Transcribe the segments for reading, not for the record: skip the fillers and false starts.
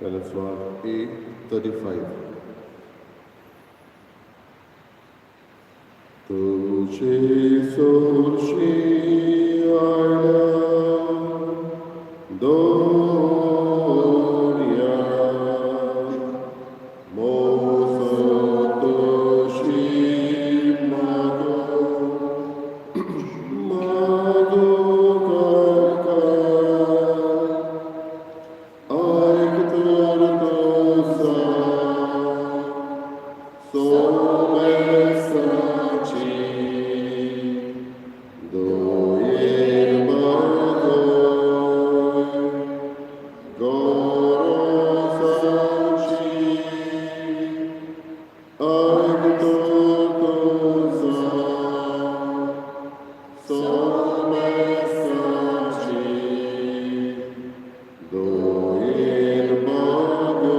Balance mark A35. तुझे सोर्शी आला दोर्या मोसतोशी मागो मागो करका ऐकतर कसा सोमेसाची दोयर बागोय गोरोसाची ऐकतर कसा सोमेसाची दोयर बागोय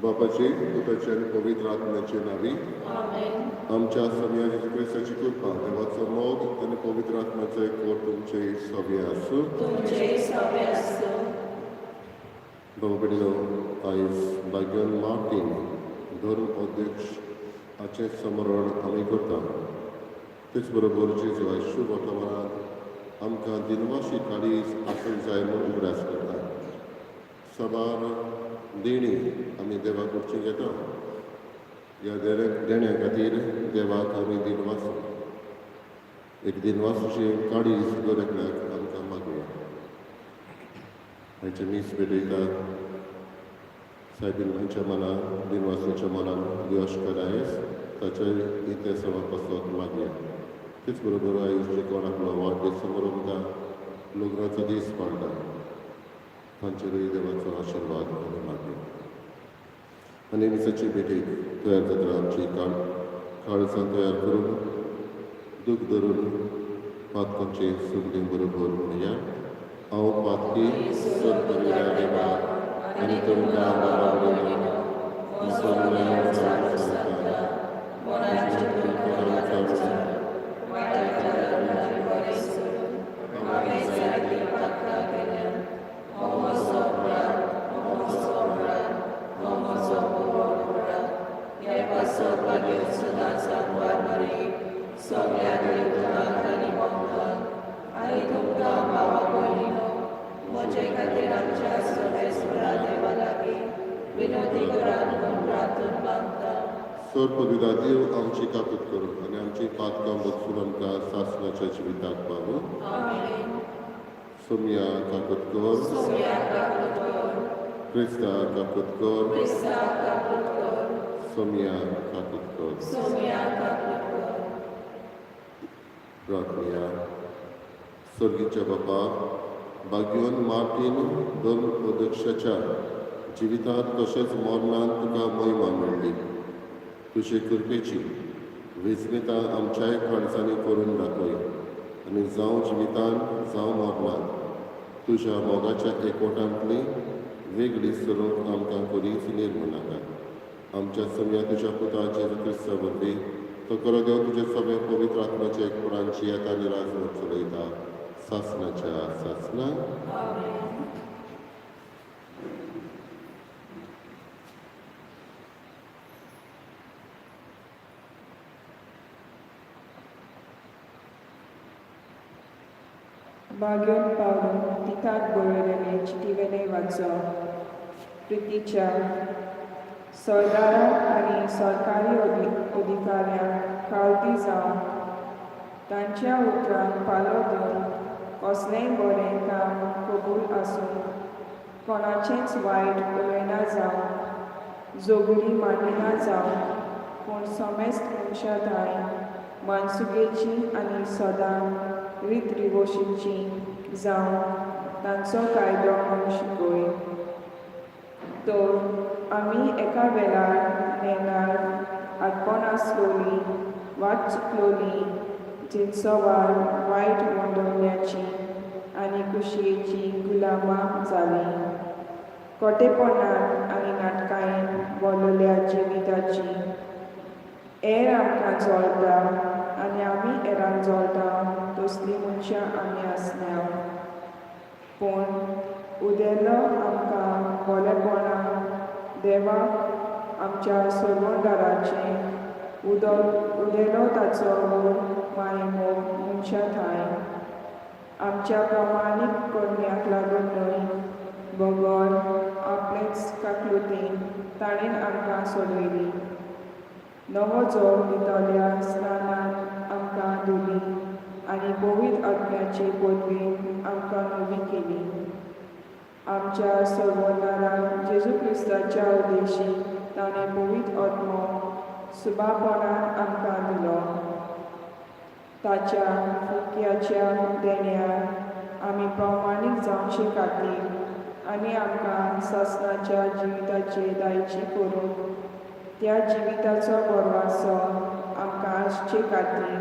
बापाचे पुत्राचे आणि पवित्र आत्म्याचे नावी आमच्या समया येशू ख्रिस्ताची कृपा देवाचो मोग आणि पवित्र आत्म्याचो एकवट तुमचे सभे आसूं भाऊ भयणीनो आयज भाग्यवान मार्टीन धर्म अध्यक्ष हाचें स्मरण आमी करता तेच बरोबर जेजू आयज शुभ वर्तमानांत आमकां दिनवाशी काळीज आसूंक जाय म्हूण उगडास करता सबार देणी आमी देवा कडची घेता ह्या देण्या खातीर देवाक आमी दिनवास एक दिनवासाची काळीज दरेकल्याक आमकां मागुया आयचे मीस भेटयता सायबीनाच्या मनान दिनवासाच्या मनान दिवश करायस ताचे इतिहासा पासत मागया तेच बरोबर आयज जे कोणाक वाडदीस समारंभा लग्नाचो दीस पाळटा तांचेरूय देवाचो आशिर्वाद आमी मागया आनी दिसाची भेटीक तयार जाता आमची काळजां तयार करून दूख धरून पातकांची सुगडी बरोबर म्हणया हांव पातकी सरपरिया देवा आनी तुमकां बाबाडलो सरपरिया देव आमची काकूत करूं आनी आमची पातकां बसून आमकां सासणाच्या जिविताक पावूं सोम्या काकूत कर क्रिस्ता काकूत कर सोम्या काकूत कर प्रार्थना सर्गीच्या बापा भाग्यवान मार्टीन धर्म अध्यक्षाच्या जिवितांत तशेंच मरणांत तुका महिमा मेळ्ळी तुजे कृपेची वेंचणीता आमच्याय काळजांनी करून दाखय आनी जावं जिवितांत जावं मरणांत तुज्या मोगाच्या एकवटांतली वेगळी सरूंक आमकां कधीच निर्मनाका आमच्या समया तुज्या पुता जेजू क्रिस्ता वरवीं तो करो देव तुजे सगळे पवित्र आत्म्याच्या एकवटांची येता निराजवत चलयता सासणाच्या सासना भाग्यवान पावलो तिकाक बरयलेले चिटिवेले वाचो प्रितीच्या सरदारांक आनी सरकारी अधिकाऱ्यांक खावटी जावन तांच्या उतरांक पालो दिवन कसलेंय बरें काम कबूल आसून कोणाचेंच वायट उलयना जावन जोगुली मानिना जावन पूण समेस्त मनशाताय मानसुगेची आनी सदां रीत रिवोशीची जावन तांचो कायदो म्हूण शिकोय तर आमी एका वेळार नेणार आडपणासलोली वाट चुकलोली जिन्सोवार वायट मोडवण्याची आनी कुशयेची गुलामां जाली खोटेपणान आनी नाटकायेन बोलल्या जिविताची एर आमकां जोडटा आनी आमी एरांक जोडटा तसलीं मनशां आमी आसल्या पूण उदेलो आमकां बोलेपणां देवाक आमच्या सोडवणदाराचें उदेलो ताचो मोग मायमोग मनशां थाय आमच्या प्रामाणीक करण्याक लागून न्हय बगर आपलेच काकलुतीन ताणें आमकां सोडयली नवो जोग दितल्या स्नानान आमकां दिली आनी पवित्र आत्म्याची पदवी आमकां नवी केली आमच्या सोडवणदारान जेजू क्रिस्ताच्या उद्देशी ताणें पवित्र आत्मो सुबापणान आमकां दिलो ताच्या फुक्याच्या देण्यार आमी प्रामाणीक जावचे खातीर आनी आमकां सासणाच्या जिविताचे दायची करून त्या जिविताचो बरवासो आमकां आसचे खातीर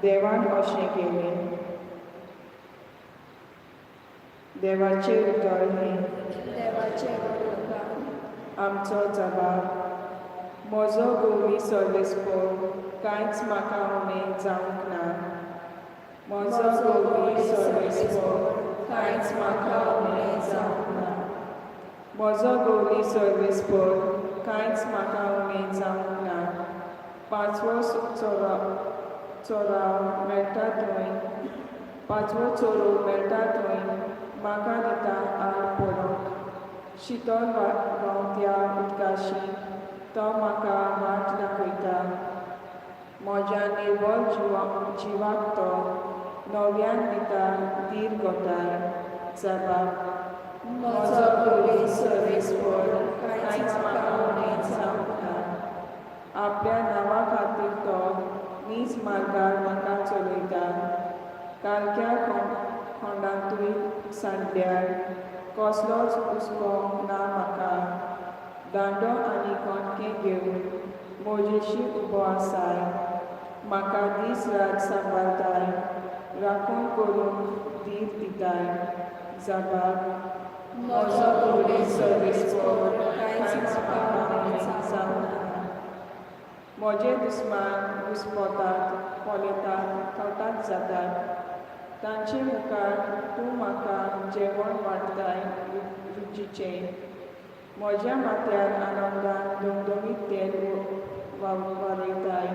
देवान अशें केलें देवाचें उतर हें आमचो जबाब म्हजो गोवी सर्वेस्पर कांयच म्हाका उणें जावंक ना म्हजो गोवी सर्वेस्पर कांयच म्हाका उणें जावंक ना म्हजो गोवी सर्वेस्पर कांयच म्हाका उणें जावंक ना पांचवो चोराव मेळटा थंय पांचवो चोरो मेळटा थंय म्हाका दिता आड पडोंक शितळ व्हांवत्या उदकाशी तो म्हाका वाट दाखयता म्हज्या निर्बल जिवाक तो नव्यान दिता धीर गोठाय जबाब म्हजो गोवी सर्वेस्पर कांयच म्हाका उणें जावंक ना आपल्या नांवा खातीर तो नीज मार्गार म्हाका चलयता कालक्या खोंडांतूय सांडल्यार कसलोच हुस्को ना म्हाका दांडो आनी कोणकें घेवन मोजेशी उबो आसाय म्हाका दीस रात सांबाळटाय राखण करून धीर दिताय जबाब म्हजो गोवी सर्वेस्पर कांयच म्हाका उणें जावंक ना म्हजे दुस्मान घुस्पोतात पोलेतात थोटात जातात तांचे मुखार तूं म्हाका जेवण वाडटाय रुचीचें म्हज्या माथ्यार आनंदान दोमदमीत तेल वारयताय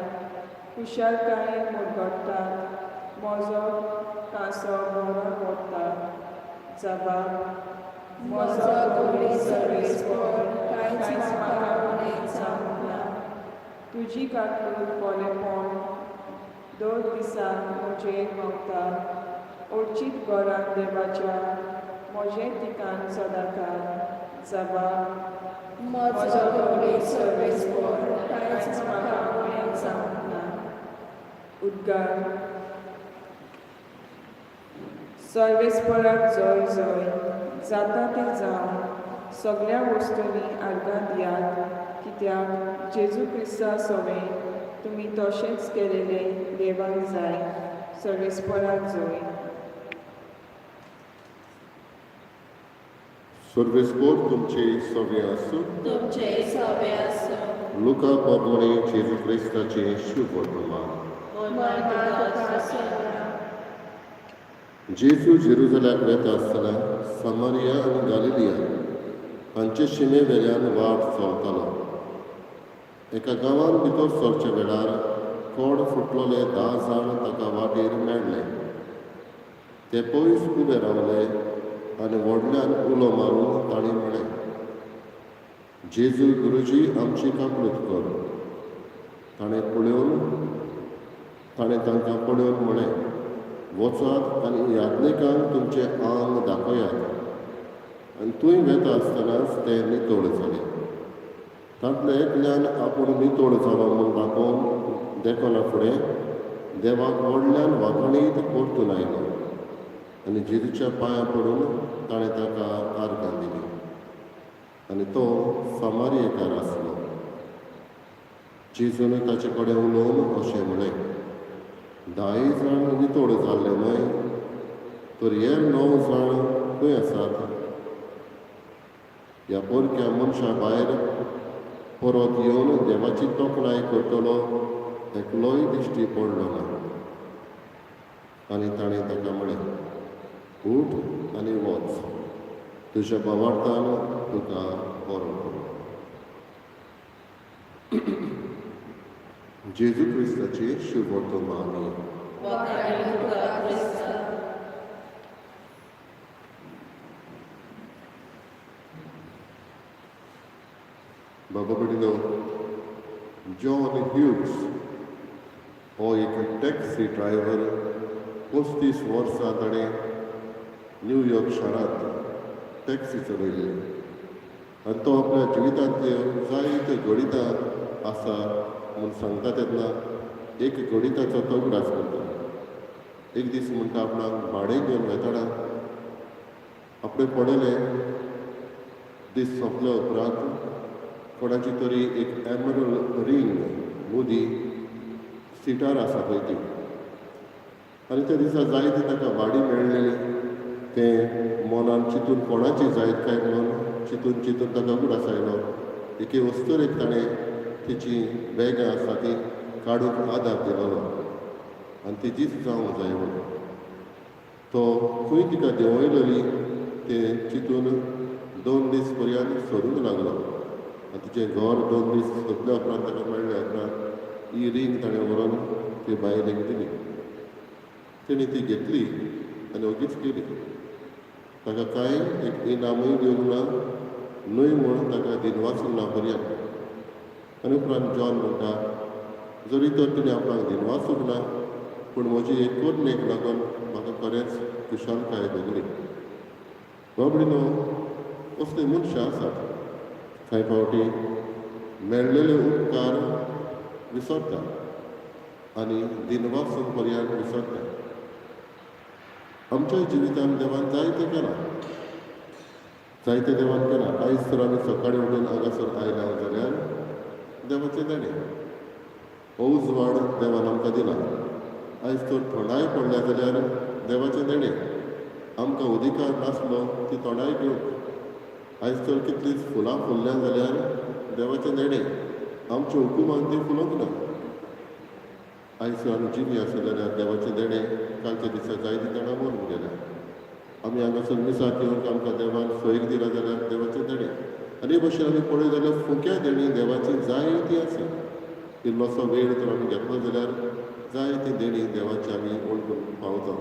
कुशलकायेन मुरगडटात म्हजो कांसो बरो वता जबाब म्हजो गोवी सर्वेस्पर कांयच म्हाका उणें जावंक ना तुजी काकूट पोलेपण दोन दिसान म्हजेर व्हांवता ओडचीत घरान देवाच्या म्हजें ठिकाण सदांकाळ जबाब म्हजो गोवी सर्वेस्पर कांयच म्हाका उणें जावंक ना उद्गार सर्वेस्पराक जय जय जाता तें जावन सगळ्या वस्तूंनी आर्गां दियात कित्याक जेजू क्रिस्ता सवें तुमी तशेंच केलेलें देवाक जाय सर्वेस्पराक जय सर्वेस्पर तुमचे सवे आसूं तुमचे सवे आसूं लुका प्रमाणे जेजू क्रिस्ताचें शुभ वर्तमान जेजू जेरुसलेमाक वेता आसतना समारिया आनी गालिलिया हांचे शिमे वेल्यान वाट चलतालो एका गांवांत भितर सरचे वेळार कोड फुटलोले 10 जाण ताका वाटेर मेळ्ळे ते पयस उबे रावले आनी व्हडल्यान उलो मारून तांणी म्हळें जेजू गुरुजी आमची काकूट कर ताणें तांकां पळोवन म्हळें वचात आनी याज्ञिकांक तुमचें आंग दाखयात आनी थंय वेता आसतनाच ते नितोळ जाले तांतले एकल्यान आपूण नितोळ जालो म्हूण दाखोवन देकोना फुडें देवाक व्हडल्यान वाखणीत परतून आयलो आनी जेजूच्या पांयां पडून ताणें ताका आर्गां दिली आनी तो समारियेकार आसलो जेजून ताचे कडेन उलोवन अशें म्हळें 10 जाण नितोळ जाल्ले न्हय तर हे 9 जाण खंय आसात ह्या पोरक्या मनशा भायर परत येवन देवाची तोखणाय करतलो एकलोय दिश्टी पडलो ना आनी ताणें ताका म्हळें, उठ आनी वच, तुज्या भावार्थान तुका बरो करूं. जेजू क्रिस्ताची शुभवर्तमानी. वखाण तुका क्रिस्ता. बाबा भगिनो, जॉन ह्यूज हो एक टॅक्सी ड्रायव्हर 35 वर्सां ताणें न्यूयॉर्क शारांत टॅक्सी चलयली आनी तो आपल्या जिवितांतल्यो जायत्यो गणितां आसा म्हूण सांगता तेन्ना एक गणिताचो तो उगडास करता. एक दीस म्हणटा आपणाक भाडें घेवन वेताळा. आपणें पळयलें दीस सोंपल्या उपरांत कोणाची तरी एक एमरल रिंग मुदी सिटार आसा पळय ती, आनी त्या दिसा जायती ताका भाडी मेळ्ळेली. तें मनान चिंतून कोणाची जायत काय म्हणून चिंतून ताका उगडास आयलो. एके वस्तूरेक ताणें तिची बॅगां आसा ती काडूंक आदार दिलोलो आनी ती तीच जावंक जाय म्हणून. तो खंय तिका देंवयलोली तें चिंतून 2 दीस पर्यंत सोदूंक लागलो आनी तिचें घर 2 दीस सोदल्या उपरांत ताका मेळ्ळ्या उपरांत ही रिंग ताणें व्हरोन ती बायलेक दिली. तिणें ती घेतली आनी ओगीच केली. ताका कांय एक इनामूय दिवंक ना, न्हय म्हूण ताका दिनवासूंक ना पर्यंत. आनी उपरांत जॉन म्हणटा, जरी तर तिणें आपणाक दिनवासूंक ना, पूण म्हजी एक करणेक लागून म्हाका खरेंच खुशालकाय भोगली. बाबडीनो, असले मनशां आसात कांय फावटी मेळ्ळेले उपकार विसरता आनी दिनवासूंक पर्यंत विसरता. आमच्या जिवितांत देवान जायतें केलां, जायतें देवान केलां. आयज तर आमी सकाळीं उठून हांगासर आयल्या जाल्यार देवाचें देणें. हो उजवाड देवान आमकां दिला. आयज तर थोडाय पडल्या जाल्यार देवाचें देणें. आमकां अधिकार नासलो ती थोडाय घेवंक. आयज तर कितलींच फुलां फुल्ल्या जाल्यार देवाचें देणें. आमच्या हुकुमान ती फुलोवंक ना. आयज आमी जिवी आसा जाल्यार देवाचें देणें. कालच्या दिसा जायतीं जाणां मरून गेल्या. आमी हांगासर मिसाक येवंक आमकां देवान सोयीक दिला जाल्यार देवाचें देणें. आनी हे भाशेन आमी पळयत जाल्यार फुक्या देणीं देवाचीं जायतीं आसा. इल्लोसो वेळ तर आमी घेतलो जाल्यार जायतीं देणीं देवाची आमी वळखून पावता.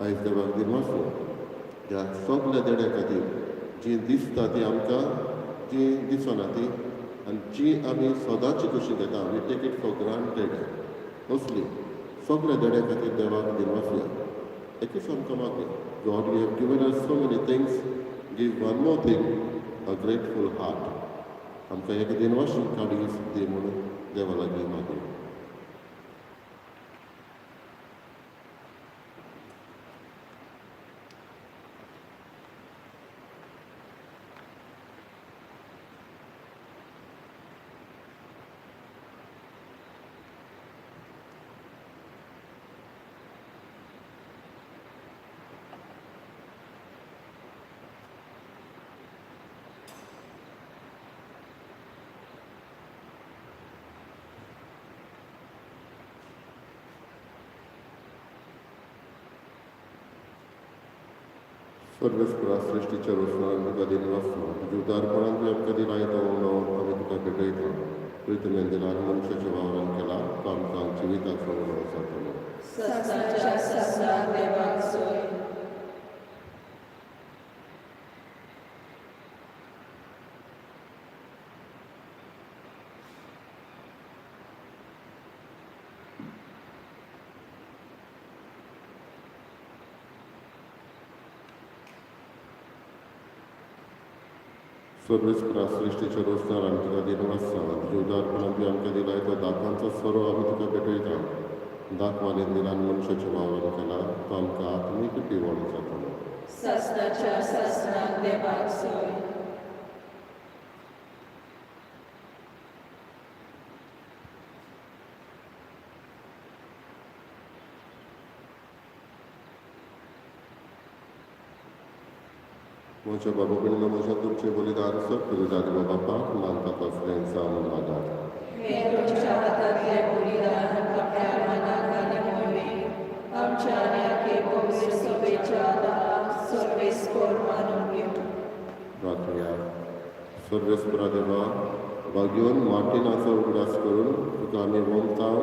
आयज देवाक दिनवासो ह्या सगल्या देण्या खातीर जीं दिसता ती आमकां, जीं दिसना ती, आनी जीं आमी सदांची कशी घेता, we take it for granted, असली सगल्या देण्या खातीर देवाक दिनवासया. एकूच आमकां मागय, God you have given us so many things, give one more thing, a grateful heart. आमकां एक दिनवाशी काडीस दी म्हणून देवा लागीं मागय. सर्वेस्परा सृश्टीच्या रोषणान तुका दिनवासो, तुज्या उदारपणान तुवें आमकां दिलाय तो उलो आमी तुका भेटयता. प्रितमेन दिलार मनशाच्या वावरान केला, तो आमकां जिविताचो उलो जातलो. सस्ताच्या सस्ताक देवाक सोय. सर्वेस्परा सृश्टीच्या रोषणान आमी तुका दिनवासो, तुज्या उदारपणान तुवें आमकां दिलाय तो दाखवांचो सोरो आमी तुका भेटयता. दाखवानीन दिलान मनशाच्या वावरान केला, तो आमकां आत्मीक पिवण जातलो. सस्ताच्या सस्ताक देवाक सोय. म्हज्या बाबा भयणीनो, म्हज्या तुमचें बलिदान सत्य तुज्या देवा बापाक मानतात असलें जावन मागात. हे तुमच्या हातातले बलिदान आपल्या मनात आणि मोहिमे आमच्या आखे पवित्र सभेच्या दारात सर्वेस्पर मानून घेऊ. प्रार्थया. सर्वेस्परा देवा, भाग्यवन मार्टिनाचो उगडास करून तुका आमी वंताव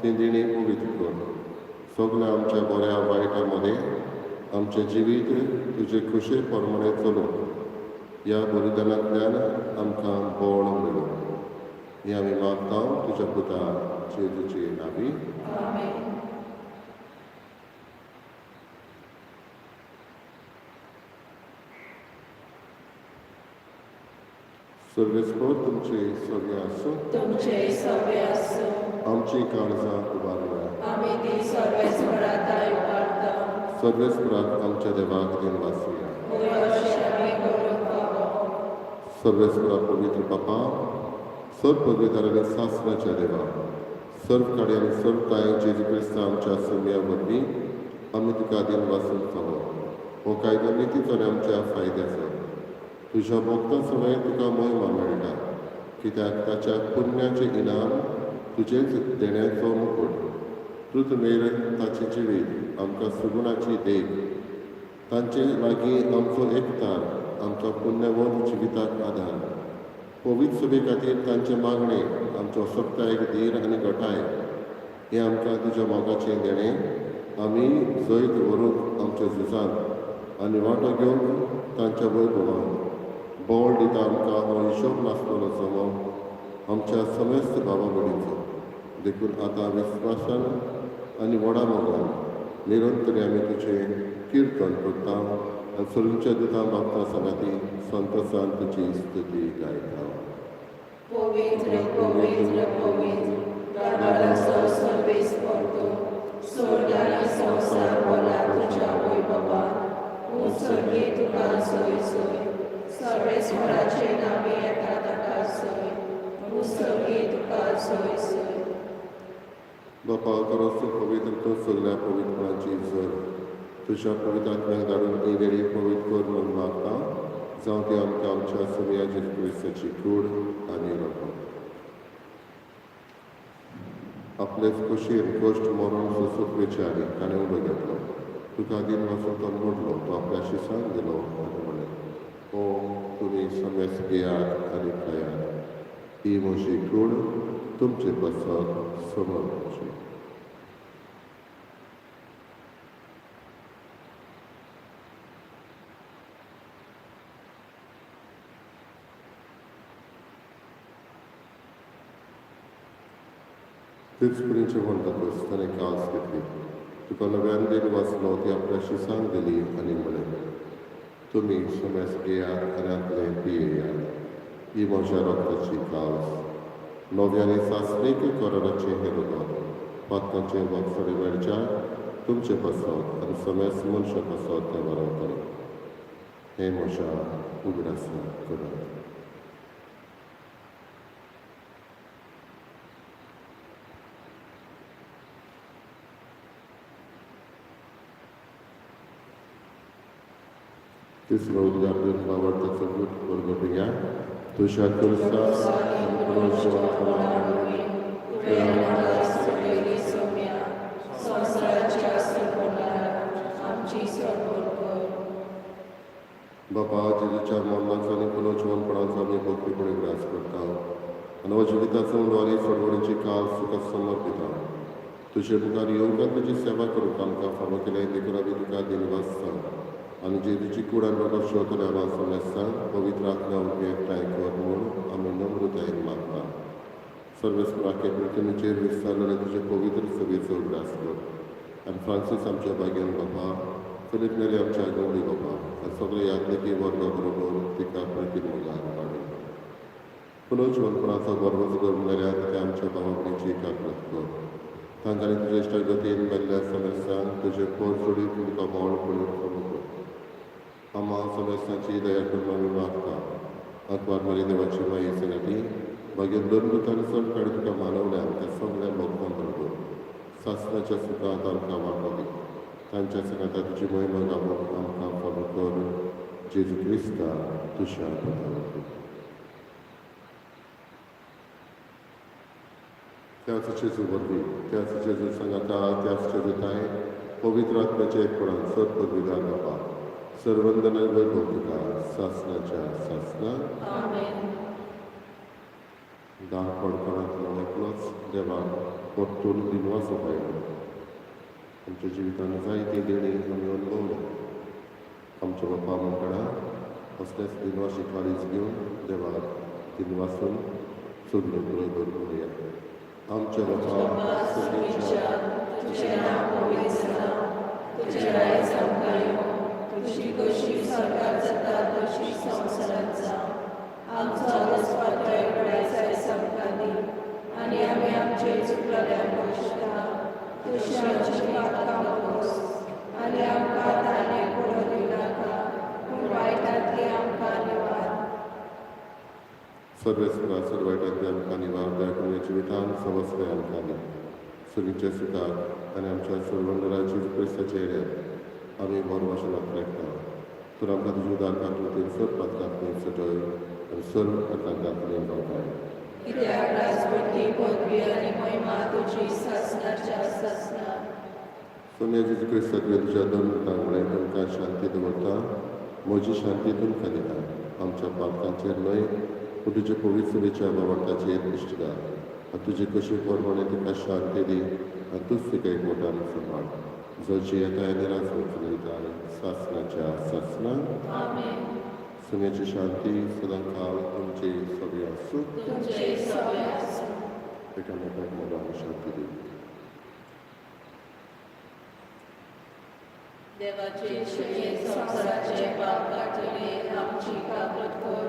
ती दिणी पवित्र कर. सगळ्या आमच्या बऱ्या वायटामध्ये आमचे जिवीत तुजे खुशे प्रमाणे चलूं. ह्या बलिदानांतल्यान आमकां बळ मेळूं. हें आमी मागता तुज्या पुता जेजूचे नांवी. आमेन. सर्वेस्पर तुमचे सगळे आसूं. तुमचे सगळे असो आमची काळजां उबारल्या. आम्ही ती सर्वेस्पराताय वाढता सर्वेस्पराक आमच्या देवाक दिन वाचूया. होय अशें आमी करूंक पावो. सर्वेस्परा पवित्र बापा, सर्व पदवीदारांनी सासणाच्या देवा, सर्व काडे आनी सर्व ताय जेजू क्रिस्ता आमच्या सगळ्या वरवीं आमी तुका दिन वाचूंक फावो. हो कायदो नितीचो आनी आमच्या फायद्याचो. तुज्या भक्तां सगळे तुका महिमा मेळटा, कित्याक ताच्या पुण्याचें इनाम तुजेच देण्याचो मुकुट. तूं मेर ताची जिवीत आमकां सुगुणाची देख. तांचे लागीं आमचो एकतार, आमच्या पुण्यवंत जिविताक आधार. पवित्र सभे खातीर तांचे मागणे, आमचो सप्तायक धीर आनी घटाय हें आमकां तुज्या मोगाचें देणें आमी जैत व्हरूंक आमच्या झुजांत आनी वांटो घेवंक तांच्या वैभवांत. बळ दिता आमकां हो हिशोब नासतलो जमो आमच्या समेस्त भावा भयणीचो. देखून आतां विस्वासान आनी व्हडा मोगान निरंतरी आमी तुजें किर्तन करता आनी सर्वीच्या दुतां मागता सांगाती संतोशान तुजी स्तुती गायता. पवित्र पवित्र पवित्र गाढवाचो सर्वेस्पर तूं. स्वर्ग आनी संवसार भला तुज्या वैभवान. उत्सर्गी तुका सोय सोय. सर्वेस्पराचे नावे येता ताका सोय. उत्सर्गी तुका सोय सोय. बापा खरोच तूं पवित्र तूं सगळ्या पवित्रांची जर तुज्या पवित्रात्म्याक धाडून ती वेळी पवित्र कर म्हूण मागता. जावं ती आमकां आमच्या सगळ्या जेजू क्रिस्ताची कूड आनी रगत. आपलेच कुशीर गोश्ट मरण सोसूक विचारी ताणें उलो घेतलो. तुका दिन वाचून तो मोडलो, तो आपल्या शिसांक दिलो आनी म्हणलें, ओ तुमी समेस घेयात आनी खायात. ही म्हजी कूड तुमचे बसत समोरची. तेच पुरीचे म्हणटातच ताणें कास घेतली. तुका नव्यान दिन वाचलो ती आपल्या शिसांक दिली आनी म्हणलें, तुमी समेस घेयात आनी आपलें पियेयात. ही म्हज्या रगताची कास. नव्यानी सासणीक कोरोनाचें हें रगत. पातकांचे वखसडे वेळच्या तुमचे बसत आनी समेस मनशां बसत तें वारवतलें. हें म्हज्या उगडासा करात. तिसरो उद्गारून बावडताचो गूट परगटुया. तुज्या तुळसा बापा जेजूच्या मरणाचो आनी पुनर्जीवनपणाचो आमी भक्तीपणे ग्रास करता. आनी हो जिविताचो उडवारी सोडवणीची काल सुखाक समर्पिता. तुजे मुखार येवंक तुजी सेवा करूंक आमकां फावो केले. देखून आमी तुका दिन वाचता आनी जेजूची कूड आनी रगत शेवतले आमी समजता. पवित्र आत्म्या एकठांय कर म्हूण आमी नम्रतायेन मागता. सर्वेस्पराके पृथ्वीचेर विस्तारलेले तुजे पवित्र सभेचो उगडास कर. आनी फ्रांसीस आमच्या भाग्यान बापा, फिलीप नेरी आमच्या गवळी बापा आनी सगळे यात्रिकी वर्गा बरोबर तिका प्रतीक मोगान काडून पुनर्जीवनपणाचो बरोबर करणाऱ्या ते आमच्या भावा भयणीची काकरत कर. तांच्यांनी तुजे इश्टा गतीन मेल्ल्या समस्यांक तुजे पोर सोडीत तुमकां मोड पडून फावो कर. आम्हा समस्यांची दया करून आमी मागता. अकबार मरी देवाची माई सगळी मागीर दोन दुतांनी चड काडी तुका मानवल्या त्या सगळ्या भक्तां बरोबर सासणाच्या सुखांत आमकां वांटो दी. तांच्या संगता तुजी महिमा गावून आमकां फावो कर. जेजू क्रिस्ता तुज्या पदावरवीं. त्याच जेजू वरवीं त्याच जेजू सांगाता त्याच जेजूताय पवित्र आत्म्याच्या एकपणान सत पदवीदार बापा सर्वंदना वैभव तुका सासनाच्या सासना आमेन. दान पडपणांतलो एकलोच देवाक परतून दिनवास उपायलो आमच्या जिवितांत जायती देणी आमी अनुभवल्या आमच्या बापा म्हणटना असलेच दिनवाशी काळीज घेवन देवाक दिनवासून सगळ्यो पुरो दवरूया. आमच्या बापा सुविचार तुझे नाव पवित्र जावं, तुझे रायज आमकां येवं, तुझी कशी सरकार जाता तशी संवसारांत जावं. आमचो दिसपातळ वेळाचो आमकां दी आनी आमी आमचे चुकलेल्यांक पळयता तशी आमची पातकां नकोस आनी आमकां ताणें पडूं दिनाका पूण वायटांतली आमकां निवार. सर्वेस्परा सर्वायटांतले आमकां निवार दया करून जिवितांत समस्या आमकां दी सुरीचे सुखाक आनी आमच्या सर्वंदराची क्रिस्ताचे येड्यार आमी बरो भाशेन आपल्याकता तर आमकां तुजी उदार कातून सर पातकांतली सटय आनी सर्व पातकांतली गावताय. कित्याक राजवटी पदवी आनी महिमा तुजी सासनाच्या सासना. सोन्या जेजू क्रिस्ता तुवें तुज्या दोन तुमकां शांती दवरता म्हजी शांती तुमकां दिता आमच्या पातकांचेर न्हय पूण तुजे पवित्र विचार बाबाताचेर इश्ट घाल आनी तुजी कशी परमणे तुका शांती दी आनी तूच तिका एक मोठान सांबाळ जो जियेता आनी राजवट चलयता सासनाच्या सासना. आमेन. सोन्याची शांती सदां काळ तुमची सगळी आसूं तुमचे सगळे आसूं. एकामेकाक मोगान शांती दी. देवाचे शिळे संवसाराचे पाप कातले आमची काकूट कर.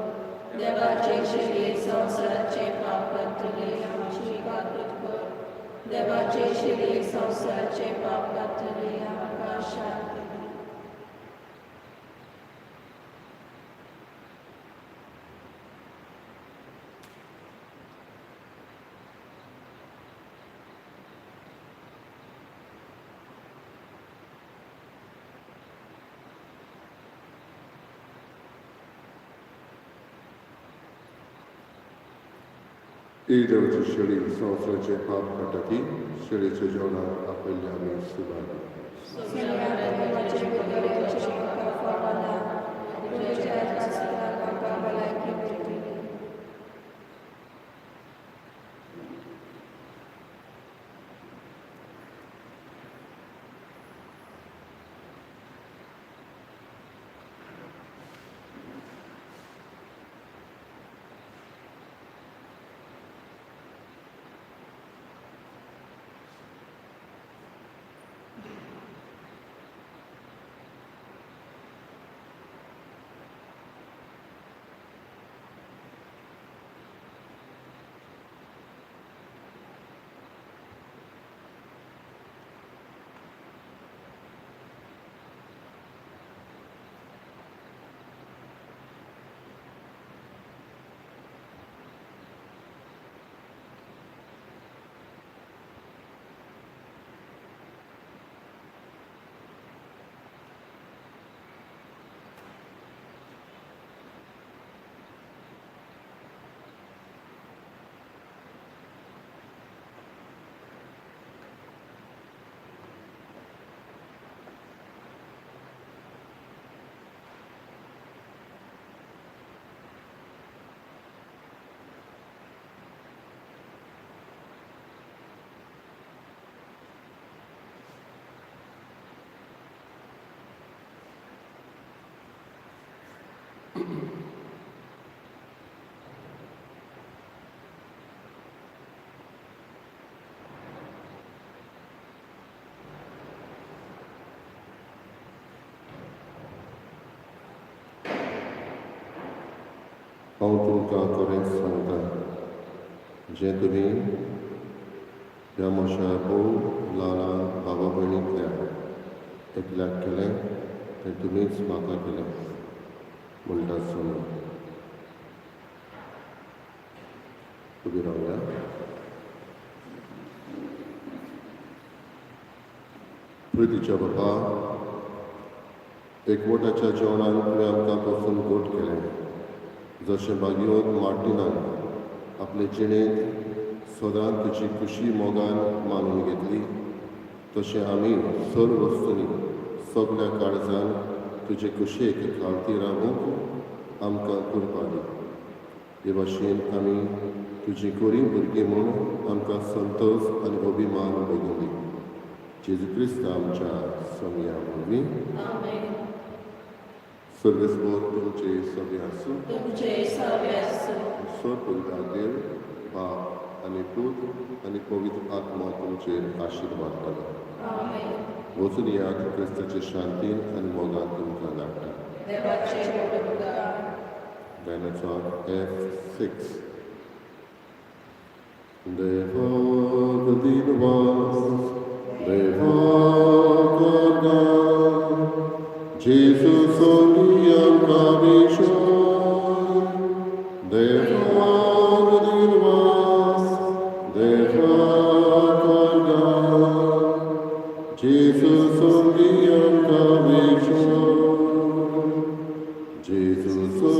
देवाचे शिळे संवसाराचे पाप कातले आमची काकूट कर. देवाचे शिळे संवसाराचे पाप कातले आमकां शांती दी. ही देवाची शेळी संवसाराचे पाप काटा ती शेळीच्या जेवणाक आपयल्ली आमी सुभाग. देवाचे पुतळ्याचे आमकां फळां तुझ्या आस्पाक आमकां भलायकी मेळटली. हांव तुमकां खरेंच सांगता जें तुमी ह्या म्हज्या भोव ल्हान भावा भयणींतल्या एकल्याक केलें तें तुमीच म्हाका केलें म्हणटा आसतना उबी रावया. प्रितीच्या बापा एकवटाच्या जेवणान तुवें आमकां बसून गोठ केलें जशें मागीर मार्टिनान आपले जिणेंत सदां तुजी खुशी मोगान मानून घेतली तशें आमी सर्व वस्तूंनी सगळ्या काळजान तुजे कुशेक खावती रावूंक आमकां करपा दी. हे भाशेन आमी तुजी कोरी भुरगीं म्हूण आमकां संतोश आनी अभिमान भोगूं दी. जेजू क्रिस्त आमच्या समया वरवीं आमेन. सर्वेस्पोर तुमचे सभे आसूं. तुमचे सवे आसूं. ईश्वर पवित्र देव बाप आनी पूत आनी पवित्र आत्मा तुमचेर आशिर्वाद करा. आमेन. वचून याद क्रिस्ताचे शांतीन आनी मोगान तुमकां धाडटा. देवाचे बरोबर. गायनाचो F6. Deva dinvas, deva karga, Jesus oliam kavishon. Deva dinvas, deva karga, Jesus oliam kavishon. Jesus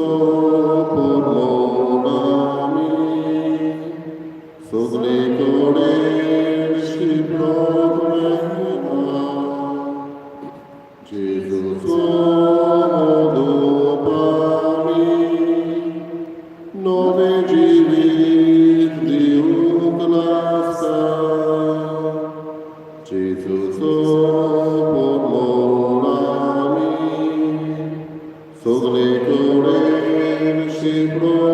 por nami, sogle kore shiplot mehna. Jesus modopami, nove jivit diuklasta. Jesus por nami, sogle kore shiplot